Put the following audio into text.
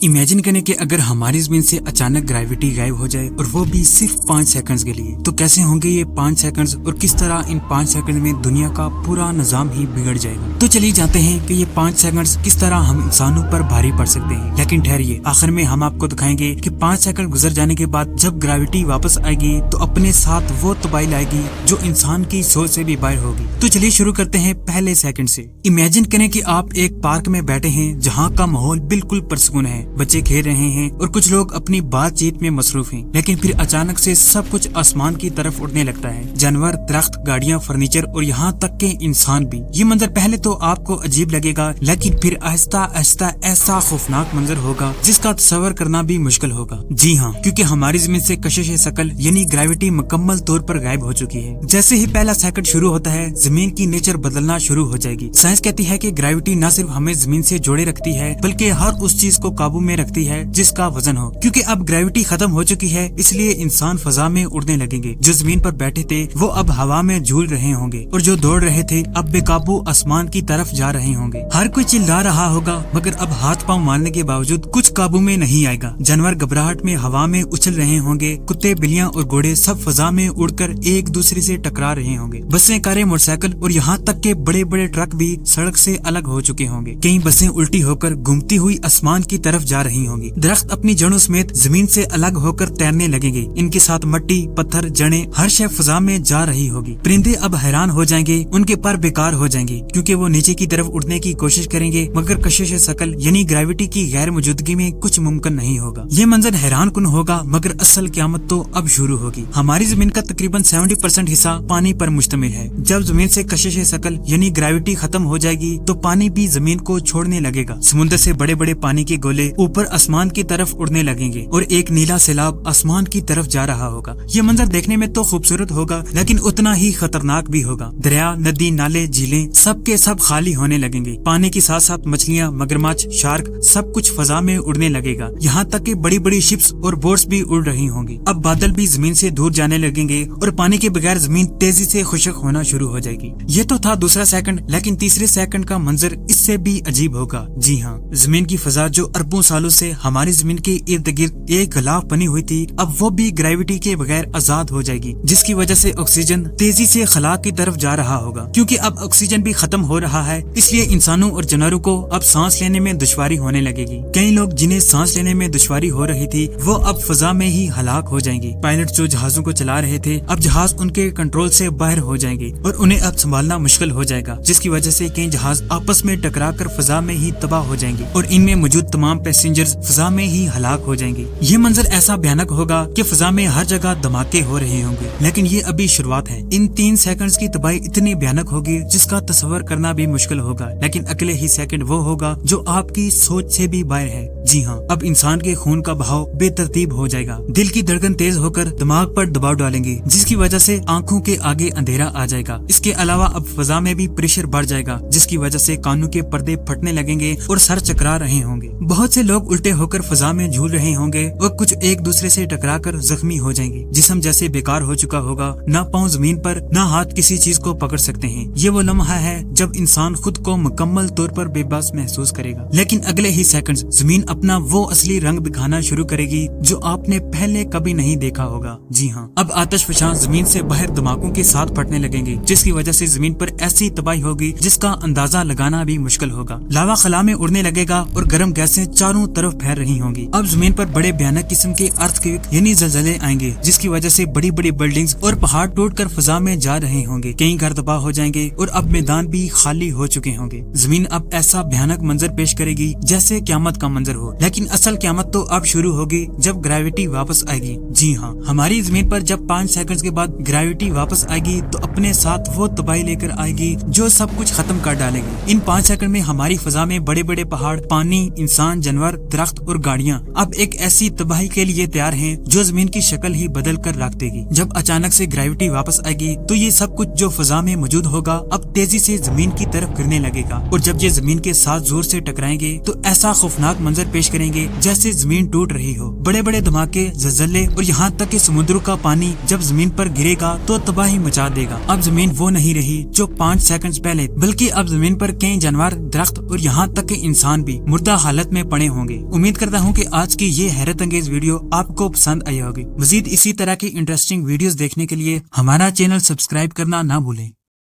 Imagine करें कि अगर हमारी जमीन से अचानक ग्रेविटी गायब हो जाए और वो भी सिर्फ 5 सेकंड्स के लिए, तो कैसे होंगे ये 5 सेकंड्स और किस तरह इन 5 सेकंड में दुनिया का पूरा निजाम ही बिगड़ जाएगा। तो चलिए जानते हैं कि ये 5 सेकंड्स किस तरह हम इंसानों पर भारी पड़ सकते हैं। लेकिन ठहरिए, आखिर में हम आपको दिखाएंगे कि 5 सेकंड गुजर जाने के बाद जब ग्रेविटी वापस आएगी तो अपने साथ वो तबाही लाएगी जो इंसान की सोच से भी बाहर होगी। तो चलिए शुरू करते हैं पहले सेकंड से। इमेजिन करें कि आप एक पार्क में बैठे हैं जहाँ का माहौल बिल्कुल पुरसुकून है, बच्चे खेल रहे हैं और कुछ लोग अपनी बातचीत में मसरूफ हैं। लेकिन फिर अचानक से सब कुछ आसमान की तरफ उड़ने लगता है, जानवर, दरख्त, गाड़ियाँ, फर्नीचर और यहाँ तक के इंसान भी। ये मंजर पहले तो आपको अजीब लगेगा, लेकिन फिर आहिस्ता आहिस्ता ऐसा खौफनाक मंजर होगा जिसका तस्वर करना भी मुश्किल होगा। जी हाँ, क्योंकि हमारी जमीन से कशिश शकल यानी ग्रेविटी मुकम्मल तौर पर गायब हो चुकी है। जैसे ही पहला सेकंड शुरू होता है, जमीन की नेचर बदलना शुरू हो जाएगी। साइंस कहती है कि ग्रेविटी न सिर्फ हमें जमीन से जोड़े रखती है, बल्कि हर उस चीज को काबू में रखती है जिसका वजन हो। क्योंकि अब ग्रेविटी खत्म हो चुकी है, इसलिए इंसान फजा में उड़ने लगेंगे। जो जमीन पर बैठे थे वो अब हवा में झूल रहे होंगे और जो दौड़ रहे थे अब बेकाबू आसमान की तरफ जा रहे होंगे। हर कोई चिल्ला रहा होगा, मगर अब हाथ पांव मारने के बावजूद कुछ काबू में नहीं आएगा। जानवर घबराहट में हवा में उछल रहे होंगे, कुत्ते, बिल्लियां और घोड़े सब फजा में उड़कर एक दूसरे से टकरा रहे होंगे। बसें, कारें, मोटरसाइकिल और यहाँ तक के बड़े बड़े ट्रक भी सड़क से अलग हो चुके होंगे। कई बसें उल्टी होकर घूमती हुई आसमान की तरफ जा रही होंगी। दरख्त अपनी जड़ों समेत जमीन से अलग होकर तैरने लगेंगे। इनके साथ मट्टी, पत्थर, जड़ें, हर शय फजा में जा रही होगी। परिंदे अब हैरान हो जाएंगे, उनके पर बेकार हो जाएंगे क्योंकि वो नीचे की तरफ उड़ने की कोशिश करेंगे, मगर कशिश शकल यानी ग्रेविटी की गैर मौजूदगी में कुछ मुमकिन नहीं होगा। ये मंजर हैरान कुन होगा, मगर असल क़यामत तो अब शुरू होगी। हमारी जमीन का तकरीबन 70% हिस्सा पानी पर मुश्तमिल है। जब जमीन से कशिश शकल यानी ग्रेविटी खत्म हो जाएगी तो पानी भी जमीन को छोड़ने लगेगा। समुद्र से बड़े बड़े पानी के गोले ऊपर आसमान की तरफ उड़ने लगेंगे और एक नीला सैलाब आसमान की तरफ जा रहा होगा। ये मंजर देखने में तो खूबसूरत होगा, लेकिन उतना ही खतरनाक भी होगा। दरिया, नदी, नाले, झीलें सब के सब खाली होने लगेंगे। पानी के साथ साथ मछलियाँ, मगरमच्छ, शार्क सब कुछ फजा में उड़ने लगेगा। यहाँ तक कि बड़ी बड़ी शिप्स और बोट्स भी उड़ रही होंगी। अब बादल भी जमीन से दूर जाने लगेंगे और पानी के बगैर जमीन तेजी से खुश्क होना शुरू हो जाएगी। ये तो था दूसरा सेकंड, लेकिन तीसरे सेकंड का मंजर इससे भी अजीब होगा। जी हाँ, जमीन की फजा जो अरबों सालों से हमारी जमीन के इर्द गिर्द एक गलाफ बनी हुई थी, अब वो भी ग्रेविटी के बगैर आजाद हो जाएगी, जिसकी वजह से ऑक्सीजन तेजी से खला की तरफ जा रहा होगा। क्योंकि अब ऑक्सीजन भी खत्म हो रहा है, इसलिए इंसानों और जानवरों को अब सांस लेने में दुश्वारी होने लगेगी। कई लोग जिन्हें सांस लेने में दुश्वारी हो रही थी वो अब फजा में ही हलाक हो जाएंगे। पायलट जो जहाजों को चला रहे थे अब जहाज उनके कंट्रोल से बाहर हो जाएंगे और उन्हें अब संभालना मुश्किल हो जाएगा, जिसकी वजह से कई जहाज आपस में टकरा कर फजा में ही तबाह हो जाएंगे और इनमें मौजूद तमाम पैसेंजर्स फजा में ही हलाक हो जाएंगे। ये मंजर ऐसा भयानक होगा कि फजा में हर जगह धमाके हो रहे होंगे। लेकिन ये अभी शुरुआत है। इन 3 सेकंड्स की तबाही इतनी भयानक होगी जिसका तस्वर करना भी मुश्किल होगा। लेकिन अगले ही सेकंड वो होगा जो आपकी सोच से भी बाहर है। जी हाँ, अब इंसान के खून का बहाव बेतरतीब हो जाएगा। दिल की धड़कन तेज होकर दिमाग पर दबाव डालेंगे, जिसकी वजह से आंखों के आगे अंधेरा आ जाएगा। इसके अलावा अब फजा में भी प्रेशर बढ़ जाएगा, जिसकी वजह से कानों के पर्दे फटने लगेंगे और सर चकरा रहे होंगे। बहुत से लोग उल्टे होकर फजा में झूल रहे होंगे और कुछ एक दूसरे से टकरा कर जख्मी हो जाएंगे। जिस्म जैसे बेकार हो चुका होगा, ना पाँव जमीन पर ना हाथ किसी चीज को पकड़ सकते हैं। ये वो लम्हा है जब इंसान खुद को मुकम्मल तौर पर बेबस महसूस करेगा। लेकिन अगले ही सेकंड जमीन अपना वो असली रंग दिखाना शुरू करेगी जो आपने पहले कभी नहीं देखा होगा। जी हाँ, अब आतिशफशां जमीन से बाहर धमाकों के साथ फटने लगेंगे, जिसकी वजह से जमीन पर ऐसी तबाही होगी जिसका अंदाजा लगाना भी मुश्किल होगा। लावा खला में उड़ने लगेगा और गर्म गैसें चारों तरफ फैल रही होंगी। अब जमीन पर बड़े भयानक किस्म के अर्थक्वेक यानी ज़लज़ले आएंगे, जिसकी वजह से बड़ी बड़ी बिल्डिंग्स और पहाड़ टूटकर फजा में जा रहे होंगे। कई घर तबाह हो जाएंगे और अब मैदान भी खाली हो चुके होंगे। जमीन अब ऐसा भयानक मंजर पेश करेगी जैसे क़यामत का मंजर हो। लेकिन असल क़यामत तो अब शुरू होगी जब ग्रेविटी वापस आएगी। जी हाँ, हमारी जमीन पर जब 5 सेकंड्स के बाद ग्रेविटी वापस आएगी तो अपने साथ वो तबाही लेकर आएगी जो सब कुछ खत्म कर डालेगी। इन 5 सेकंड में हमारी फजा में बड़े बड़े पहाड़, पानी, इंसान, जानवर, दरख्त और गाड़ियाँ अब एक ऐसी तबाही के लिए तैयार हैं जो जमीन की शक्ल ही बदल कर रख देगी। जब अचानक से ग्रेविटी वापस आएगी तो ये सब कुछ जो फजा में मौजूद होगा अब तेजी से जमीन की तरफ गिरने लगेगा और जब ये जमीन के साथ जोर से टकराएंगे तो ऐसा खौफनाक मंजर पेश करेंगे जैसे जमीन टूट रही हो। बड़े बड़े धमाके, ज़लज़ले और यहाँ तक कि समुद्र का पानी जब जमीन पर गिरेगा तो तबाही मचा देगा। अब जमीन वो नहीं रही जो 5 सेकंड पहले, बल्कि अब जमीन पर कई जानवर, दरख्त और यहाँ तक कि इंसान भी मुर्दा हालत में पड़े ہوں گے۔ امید کرتا ہوں کہ آج کی یہ حیرت انگیز ویڈیو آپ کو پسند آئی ہوگی۔ مزید اسی طرح کی انٹرسٹنگ ویڈیوز دیکھنے کے لیے ہمارا چینل سبسکرائب کرنا نہ بھولیں۔